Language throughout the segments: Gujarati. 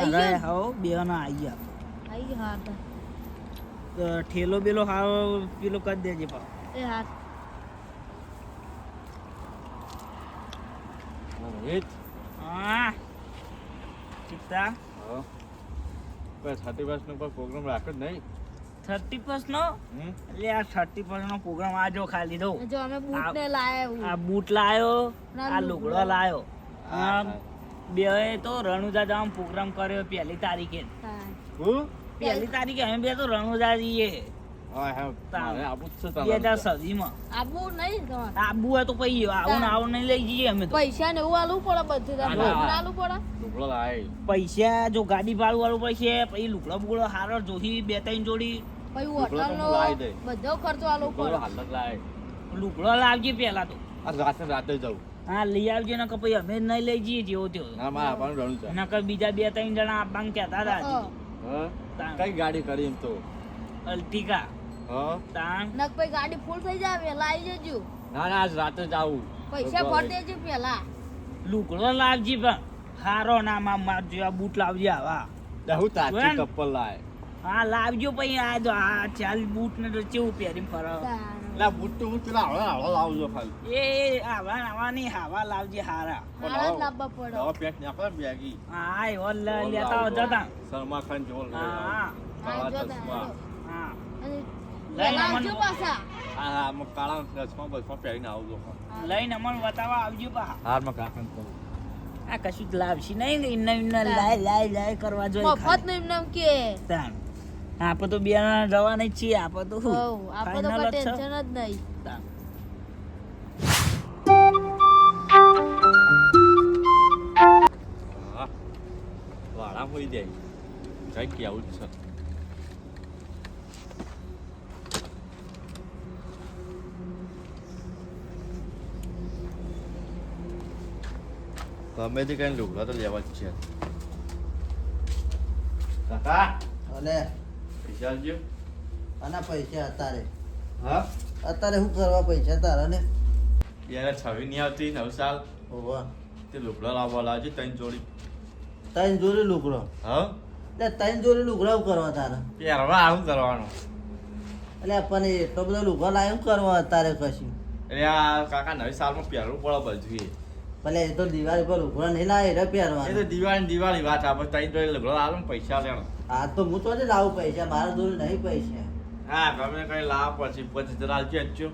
અરે હાઓ બે ના આવી ગયા આઈ ગયો હા તો ઠેલો બેલો હાવ પેલો કરી દેજે પાવ એ હા રોહિત હા ચિત્તા હા કોઈ 31 નો પ્રોગ્રામ રાખો જ નહીં 31 નો એટલે આ 31 નો પ્રોગ્રામ આજો ખાલી દો જો અમે બૂટ ને લાયા આ બૂટ લાયો ના આ લુગડો. લુગડો લાયો હા, બે તો રણુજા જવાનો પ્રોગ્રામ કર્યો પહેલી તારીખે હું પહેલી તારીખે અમે બે તો રણુજા જઈએ હા હા મારે આબુ જ છે 2027 માં આબુ નહીં તમારે આબુ હોય તો પછી આવું ને આવું નહીં લઈ જઈએ અમે તો પૈસા ને એવું આલવું પડે બધું ના, તમને ના. આલવું પડે લુગડો લાય પૈસા જો ગાડી ભાડું વાળું પડશે પછી લુગડો બુગડો હારો જોહી બે ત્રણ જોડી પછી લુગડો તો હોટલ નો હું લાવી દઈ. બધો ખર્ચો આલવો લુગડો પડે હાલ જ લાય લુગડો લાવજે પેલા તો આ રાતે જાઉં હા લઈ આવજે ને પછી અમે નહીં લઈ જઈએ જેવો તેવો ના મારે આપવાનું રણું છે નકર બીજા બે ત્રણ જણા આપવાનું કહેતા હતા હજી. હા તાણ. કઈ ગાડી કરી એમ તો અલ્ટિકા હા તાણ નક પછી ગાડી ફૂલ થઈ જાય વેલા આવી જજો ના ના આજ રાતે જ આવું પૈસા ભર દેજો પેલા લુગડો લાવજી પણ હારો ના માર જેવા બૂટ લાવજે આવા હું તાચી જોયા ને? ચપ્પલ લાય હા લાવજો પછી આ જો આ ચાલ બૂટ ને તો કેવું પહેરીને ફરો ના બૂટ તો હું પેલા હળવા લાવજો ખાલી એ આવા નહીં હાવા લાવજે હારા હારા જ લાવવા પડે નવા પેન્ટ નાખો ને બેગી હા એવો લેતા હો જતા સલમાન ખાન જેવો લઈ હા આવો. કાળા હા, ચશ્મા હા અને લઈને વેલા અમને આવજો પાછા હા હા અમે કાળા ચશ્મા બસમાં પહેરીને આવજો લઈને અમને બતાવવા આવજો પા હારમાં કાકાને કહું આ કશું જ લાવશી નહીં ને ઇન્ના લાય કરવા જોઈએ મફત નું એમને એમ કે તાણ આપણે તો બે જણા જવાના જ છીએ આપણે તો શું? હોવ આપણે તો Final કોઈ જ છે. ટેન્શન જ નહીં તાણ. હા વાળા હોઈ જાય કઈ કેવું જ છે ગમે તે કઈ લુગડા તો લેવા જ છે કાકા અને પૈસા આપજો આના પૈસા અત્યારે હા અત્યારે શું કરવા પૈસા તારા ને યાર છવી નહીં આવતી 9 સાલ હોવા તે લુગડા લાવવા લાવજો 3 જોડી ત્રણ જોડી લુગડો હા એટલે ત્રણ જોડી લુગડા શું કરવા તારા પહેરવા આવું કરવાનું એટલે આપણને એટલો બધો લુગડો લાય શું કરવા અત્યારે કશું એટલે આ કાકા 9 સાલમાં પહેરવું પડે બધું ભલે એ તો દિવાળી પર લુગડા નહીં લાવે એટલે એ તો પહેરવાનું દિવાળી વાત આપણે 3 જોડી લુગડા લાવો ને પૈસા લેવાનો હા તો હું તો જ લાવું પૈસા મારા જોડે નહીં પૈસા હા ગમે કઈ લાવ પછી 25,000 આવજો અચ્છો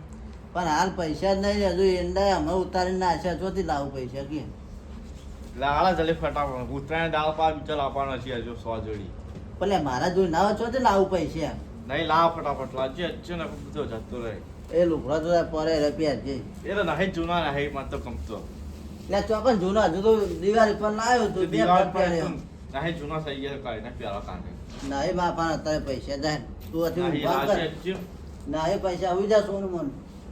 પણ હાલ પૈસા જ નહીં હજુ એંડા અમે ઉતારીને નાખ્યા ચોથી લાવું પૈસા કે લાળા જલે ફટાફટ ઉતરાયણ દાળ પા બીજા લાવવાનો છે હજુ 100 જોડી ભલે મારા જોડે ના હોય ચોથી લાવું પૈસા નહીં લાવ ફટાફટ લાવજો અચ્છો ને બધો જતો રહે એ લુગડા તો પરે રે પહેરજે એ તો નહીં જૂના નહીં મત તો ગમતો એટલે ચોકન જૂનો હજુ તો દિવાળી પર લાવ્યો તો બે દિવાળ પર પહેર્યો નહીં જૂના થઈ ગયા કાઢીને પહેલા કાઢે નહીં બાપા અત્યારે પૈસા જાય તું હતી નહીં ઊભા લાવશે કર અચ્છો ના એ પૈસા આવી જા સોનું મન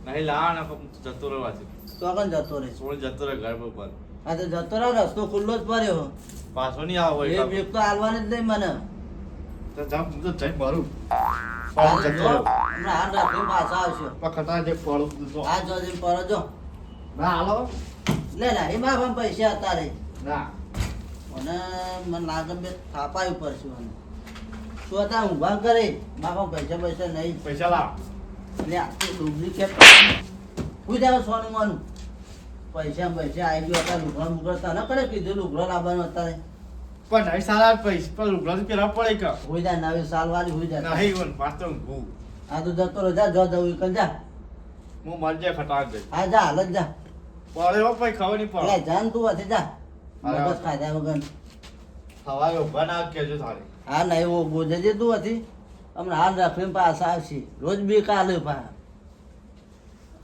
નહીં લાવ ને જતો રહેવાથી ચોકન જતો રહે સોળ જતો રહે ઘર પર આ તો જતો રહે રસ્તો ખુલ્લો જ પડ્યો પાછો નહીં આવો એ બેગ તો હાલવાની જ નહીં મને તો જામ હું તો જઈ મારું હાલ પાછો જતો જો, રહે હમણાં હાલ રાખીને પાછા આવશે પકડતા જે પડું તો આ જો જઈને પડો જો ના હાલો લે લે એ મારા પૈસા હતા રે ના અને મને લાગે બે થાપાયું પડશે મને શું હતા ઊભા કરે મારા પૈસા પૈસા નહીં પૈસા લાવ એટલે આ તો ડુપ્લિકેટ હું જાવ સોનું માનું પૈસા પૈસા આવી ગયો હતા લુગડા મુગડા તને કરે કીધું લુગડા લાવવાનું અત્યારે પણ નહીં સારા પૈસા પણ લુગડા તો પેલા પડે કે હોય જાય નવી સાલ વાળી હોય જાય નહીં વન પાછો હું આ તો જતો રહો જા જો જવું કર જા હું મરજે ખટાક દઈ હા જા હાલ જ જા પડે હો પછી ખબર નહીં એટલે પડે જાન તું હતી જા અરે મગજ ખાધા વગર સવારે ઉભા ના કેજો તારે હા નહીં ઓ બોજે તું હતી હમણાં હાલ રાખીને પાછા આવશે રોજ બી કાલે પા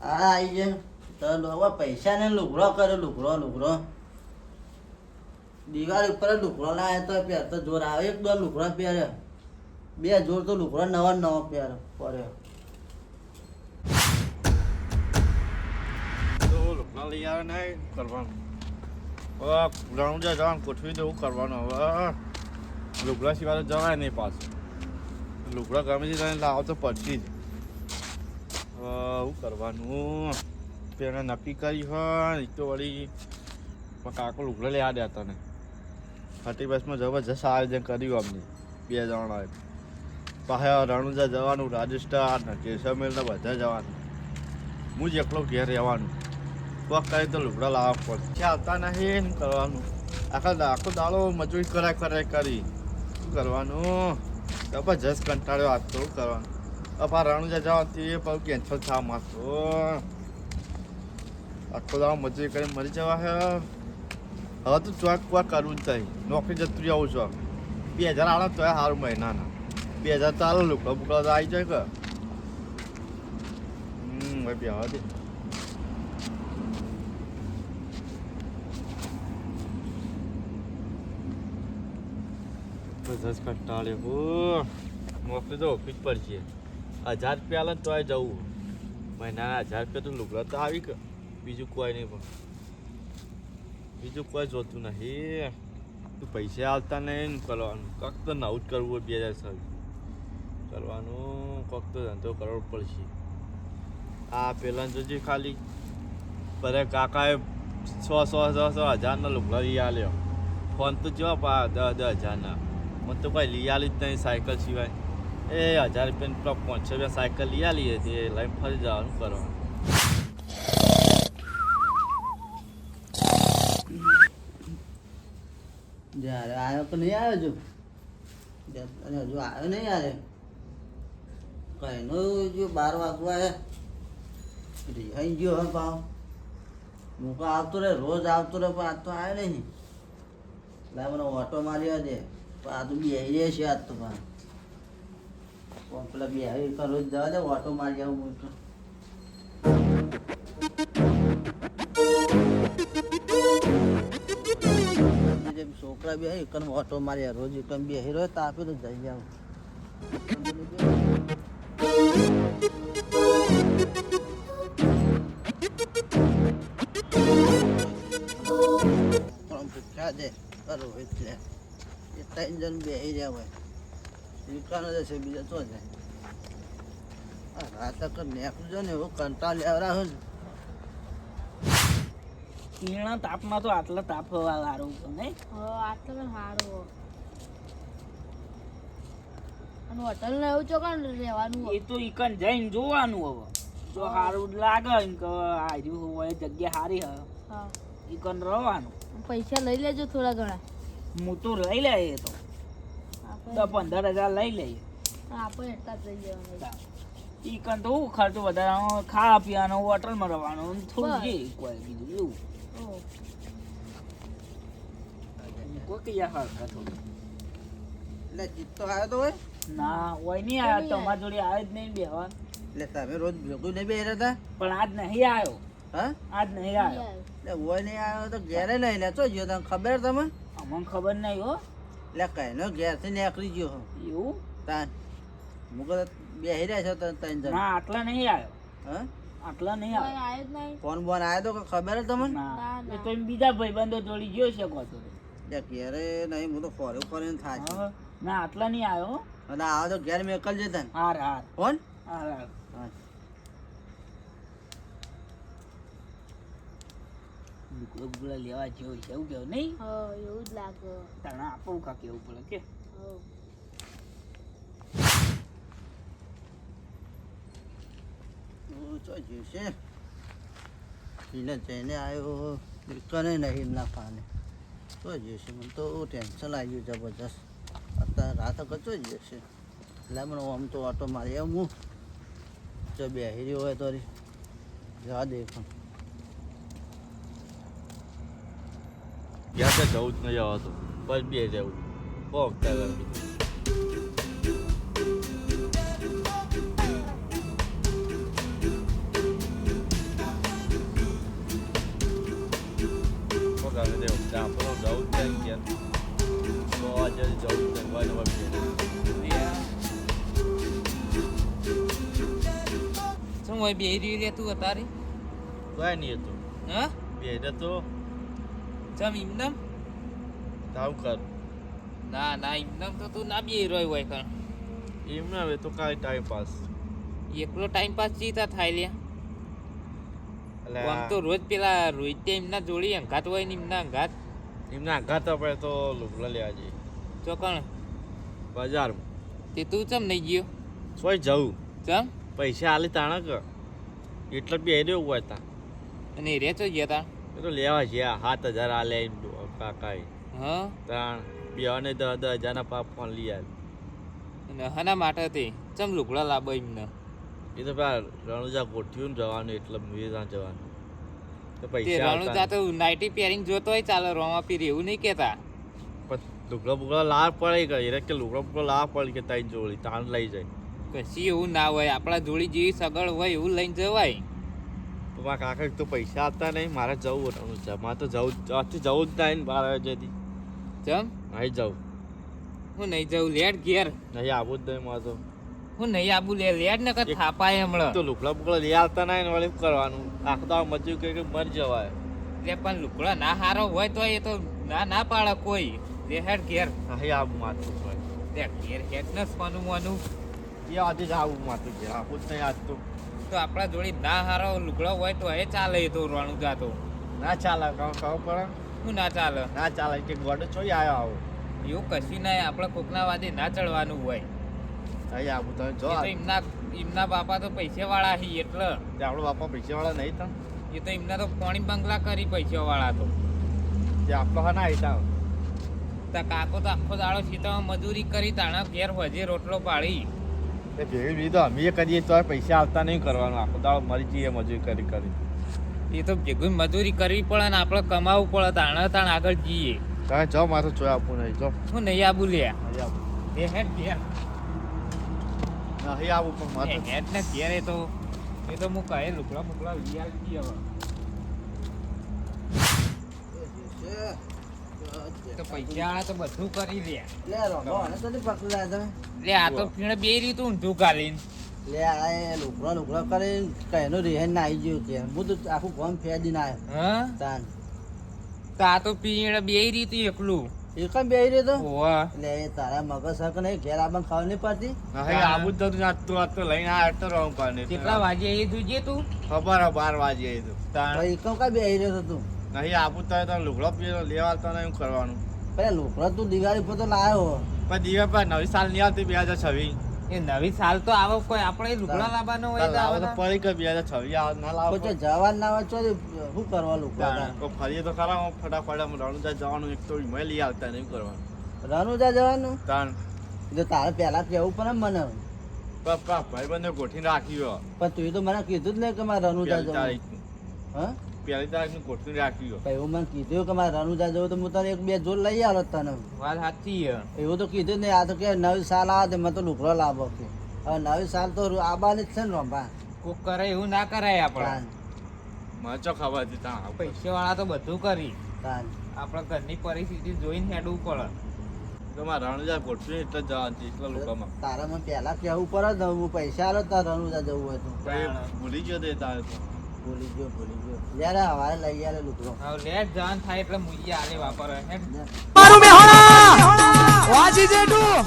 હા આવી જાય તો હવે પૈસા ને લુગડો કરે લુગડો દિવાળી ઉપર જ લુગડો લાવે તો પહેરતો જોર આવે એક દો લુગડા પહેરે બે જોર તો લુગડા નવા પહેરે પડે તો લુગડા લઈ આવે નહીં કરવાનું હવે ગ્રાઉન્ડ જવાનું ગોઠવી દેવું કરવાનું હવે લુગડા સિવાય તો જવાય નહીં પાછું લુગડા ગમે તે તને લાવો તો પડતી જ શું કરવાનું પેલા નક્કી કરી હોય એક તો વળી કાકો લુગડા લેવા દે તને ખાટી બસમાં જબરજસ્ત આયોજન કર્યું અમને 2 જણા પાછા રણુજા જવાનું, રાજસ્થાન ને જેસલમેર ને બધા જવાનું. હું જ એકલો ઘેર રહેવાનું. કોક કરે તો લુગડા લાવવા પડે. ચાલતા નહીં શું કરવાનું? આખો દાડો મજૂરી કરાય કરી શું કરવાનું? જબરજસ્ત કંટાળ્યો આજ તો શું કરવાનું? અપા રણુજા જવાથી એ પણ કેન્સલ થવા માંગતો. આખો દાડો મજૂરી કરીને મરી જવા હે. હવે તો ચોક કોક કરવું જ થાય. નોકરી જતું આવું છો 2000 આવે તો સારું મહિનાના 2000 ચાલો લુકડો બુકડો તો આવી જાય કે ભાઈ બેહવા દે. બસ કંટાળ્યો હો. નોકરી તો ઓફિસ પર છે. 1000 રૂપિયા લે તો જવું મહિનાના 1000 રૂપિયા તો લુકડા તો આવી કે બીજું કોઈ નહીં. પણ બીજું કોઈ જોતું નહીં. તું પૈસા આવતા નહીં કરવાનું. કંઈક તો નવું જ કરવું હોય 2027 કરવાનું. કંઈક તો ધંધો કરવો પડશે. આ પેલા જોજે ખાલી બધા કાકાએ 100,000 લુગડા લઈ આલ્યો. ફોન તો જો 10,000 મને તો કોઈ લઈ આલી જ નહીં સાયકલ સિવાય. એ 1000 રૂપિયાની પેલા 500 રૂપિયા સાયકલ લઈ આલી હતી એ લઈને ફરી જવાનું કરવાનું. જ્યારે આવ્યો તો નહીં આવ્યો હજુ આવ્યો નહીં યારે કઈનો જો 12 વાગવા રિહાઈ ગયો હે પાવ. હું તો આવતો રે રોજ આવતો રે પણ આજ તો આવ્યો નહીં. એટલે મને ઓટો માર્યો દે પણ આ તો બેહી રહે છે આજ તો પણ પેલા બેહી રોજ જવા દે ઓટો મારી આવું હું તો. છોકરા બે એકન ઓટો માર્યા રોજ એકન બેહી રહ્યો તાપે તો જઈ જાવ. પૂછ્યા દે કરો એટલે એ 3 જણ બેહી રહ્યા હોય દુકાનો જશે બીજા તો જાય. રાત કર નેકજો ને એવો કંટાળ લેવરા હોય ને. પીણા તાપમાં તો આટલા તાપ સારું તો નહીં. આટલો પણ સારું. અને હોટલ ને એવું ચોકન રહેવાનું એ તો ઈકન જઈને જોવાનું. હવે જો સારું લાગે ને કે આજુ હોય જગ્યા સારી હે હા ઈકન રહેવાનું. પૈસા લઈ લેજો થોડા ઘણા. હું તો લઈ લે એ તો 10-15,000 લઈ લઈએ. આપણે એટલા જ લઈ જવાના. ઈકન તો શું ખર્ચો વધારે ખાવા પીવાનો હોટલમાં રહેવાનું થોડું જે કોઈ બીજું એવું ઓહ કોઈ કયા હરકત થોડું એટલે જીત તો આવ્યો તો હોય ના હોય નહીં આવ્યો. તમારી જોડે આવે જ નહીં બેહવા. એટલે તમે રોજ ભેગું નહીં બેહી રહેતા પણ આજ નહીં આવ્યો. હા આજ નહીં આવ્યો. એટલે હોય નહીં આવ્યો તો ઘેરે નહીં લે તો ગયો તમને ખબર તમે? અમને ખબર નહીં હો. એટલે કઈનો ઘેરથી નીકળી ગયો હો એવું તાન મુકો બેહી રહ્યા છો ત્રણ જણ. ના આટલા નહીં આવ્યો. હા આટલા નહીં કોઈ આવ્યો. આયો જ નહીં. ફોન બોન આવ્યો તો કે ખબર જ તમને? ના એ તો એમ બીજા ભાઈબંધો જોડી ગયો છે કોતો. એટલે ઘેરે નહીં હું તો ફોર્યું ફોરીને થાય છે. ના આટલા નહીં આવ્યો હો. અને આવો તો ઘેર મેકલ જતા ને હાર હાર ફોન હાર હાર. હા લુગડો બુગડો લેવા જેવું છે એવું કેવું નહીં. હા એવું જ લાગે. તાણા આપણું કાંક એવું પડે કે હા જશે એને જઈને આવ્યો દુકાને નહીં ના પાને તો જશે મને તો ટેન્શન આવી ગયું જબરજસ્ત. અત્યારે રાત કચો જ જશે એટલે મને આમ તો ઓટો મારી આવું હું જો બેહી રહ્યો હોય તો જવા દે પણ ગયા જવું જ નહીં આવતું બસ બે જવું પહોંચતા શું હોય બે રે તું અત્યારે કઈ નહીં હતું હા બે તો ચમ ઇમદમ તાવ કર ના ના ઇમદમ તો તું ના બે રહ્યો હોય કણ એમ ના હવે તો કાંઈ ટાઈમ પાસ એકલો ટાઈમ પાસ જીતા થાય લ્યા એટલે આમ તો રોજ પેલા રોહિત એમના જોડી અંગાત હોય ને એમના અંગાત એમને આઘાત આપે તો લુગડા લેવા જઈએ ચોકણ બજારમાં. તે તું ચમ નહીં ગયો સોય જવું ચમ પૈસા આલી તાણે કે એટલે બે રહ્યો હોય તા અને એ રે ચો ગયા તા એ તો લેવા છે 7,000 આલે કાકા હા તાણ બેને 10,000 પાપ ફોન લઈ આવે. અને હના માટે તે ચમ લુગડા લાવો એમને એ તો પેલા રણુજા ગોઠ્યું ને જવાનું એટલે મેં ત્યાં જવાનું તો તે પૈસા રણુજા આવતા તો નાઇટી પહેરીને જોતો હોય ચાલે રોમા પીર એવું નહીં કહેતા લુગડા બુગડા લાવ પડે કે એ કે લુગડા બુગડા લાવ પડે કે તાઈ જોડી તાણ લઈ જાય. કશી એવું ના હોય આપણા જોડી જેવી સગવડ હોય એવું લઈને જવાય. તો મારા કાકા તો પૈસા આપતા નહીં મારે જવું રણુજા મારે તો જવું આજથી જવું જ થાય ને 12 વાગ્યાથી ચમ નહીં જવું હું નહીં જવું લેટ ઘેર નહીં આવું જ નહીં મારે તો હું નહીં આબુ લેટ ને કઈ થાપાય હમણાં તો લુગડા બુગડા લઈ આવતા નહીં ને વળી શું કરવાનું આખો દાવ મજૂર કરી મરી જવાય. એટલે પણ લુગડા ના હારો હોય તો એ તો ના પાડે કોઈ લે હેડ ઘેર નહીં આવું માથું હોય લે ઘેર હેડ ન સ્પનું મોનું એ આજે જ આવું માથું છે આવું જ નહીં આજ તો આપણા જોડી ના હારો લુગડો હોય તો એ ચાલે એ તો રોણું જાતો ના ચાલે કહું પડે શું ના ચાલે ના ચાલે કે ગોડો ચોઈ આવ્યો આવો એવું કશું નહીં આપણે કોકના વાદે ના ચડવાનું હોય અહીં આવું તમે જો એ તો એમના બાપા તો પૈસા વાળા હી એટલે આપણો બાપા પૈસાવાળા નહીં તા એ તો એમના તો પોણી બંગલા કરી પૈસા વાળા તો જે આપણો હા ના આવી તા કાકો તો આખો દાડો સીતામાં મજૂરી કરી તાણા ઘેર વજે રોટલો પાડી એ ભેગી બીજો અમે કરીએ તો પૈસા આવતા નહીં કરવાનું આખો દાડો મરી જઈએ મજૂરી કરી કરી એ તો ભેગું મજૂરી કરવી પડે ને આપણે કમાવવું પડે તાણ આગળ જઈએ તમે જાઓ મારે ચોય આપવું નહીં જો હું નહીં આબુ લે અહીં આવું એ હેડ ઘેર નહીં આવું પણ મારે હેડ ને ઘેર એ તો હું કહે લુકડા મુકડા લઈ આવી હવે તો પૈસા વાળા તો બધું કરી લે લે રોંગો અને તો નહીં પકડાય તમે લે આ તો પીણે બે રીતું ઊંધું કાલીને લે આ એ લુગડો કરીને કઈનો રિહેન ના આવી ગયું કે હું તો આખું ગામ ફેદીને આવ્યો હા તાન તો આ તો પીણે બે રીતું એકલું એક બે રહ્યો તો ઓવા એટલે એ તારા મગજ હક નહીં ઘેર આપણને ખાવા નહીં પડતી નહીં આવું જ તો આજ તો લઈને આવ્યો તો રહું કાને કેટલા વાગે એ જોજે તું ખબર હે 12 વાગે એ તો તાણ એકમ કા બે રહ્યો તો તું નહીં આવું તો તમે લુગડો લેવા આવતા નહીં કરવાનું પેલા લુગડો તું દિવાળી પર તો લાવ્યો પણ દિવા પર નવી સાલ નહીં આવતી 2026 એ નવી સાલ તો આવો કોઈ આપણે લુગડા લાવવાનો હોય તો લાવો તો આવે પડી કે 2026 આવે ના લાવો પછી જવાન ના હોય તો શું કરવા લુગડા તો ફરીએ તો ખરા હું ફટાફટ રણુજા જવાનું એક તો મેં લઈ આવતા નહીં કરવાનું રનુજા જવાનું તાણ એટલે તારે પહેલા કેવું પડે ને મને પપ્પા ભાઈ બંને ગોઠીને રાખ્યો પણ તું તો મને કીધું જ નહીં કે મારે રનુજા પહેલી જવું તારીખનું હા પહેલી તારીખનું ગોઠવીને રાખ્યો પછી એવું મને કીધું કે મારે રનુજા જવું તો હું તને એક બે જોડ લઈ આવ્યો તને વાત સાચી છે એવું તો કીધું જ નહીં આ તો કે નવી સાલ આવે તો મને તો લુગડો લાવો કે હવે નવી સાલ તો આબાની જ છે ને રંભા કોક કરે એવું ના કરાય આપણે તાન મને ચો ખબર હતી ત્યાં પૈસા વાળા તો બધું કરી તાન આપણે ઘરની પરિસ્થિતિ જોઈને હેડવું પડે તો મારે રણુજા ગોઠવીને એટલે જ જવાનું છે એટલા લોકોમાં તારે મને પહેલા કેવું પડે ને હું પૈસા આલો તારે રનુજા જવું હોય તો ભૂલી ગયો તે તારે તો ભૂલી ગયો યારે હવારે લઈ આવે લુગડો હવે લેટ જાન થાય એટલે મુઈએ આલે વાપરે હેડ લે. મારું મેહોણા વાજી જેટું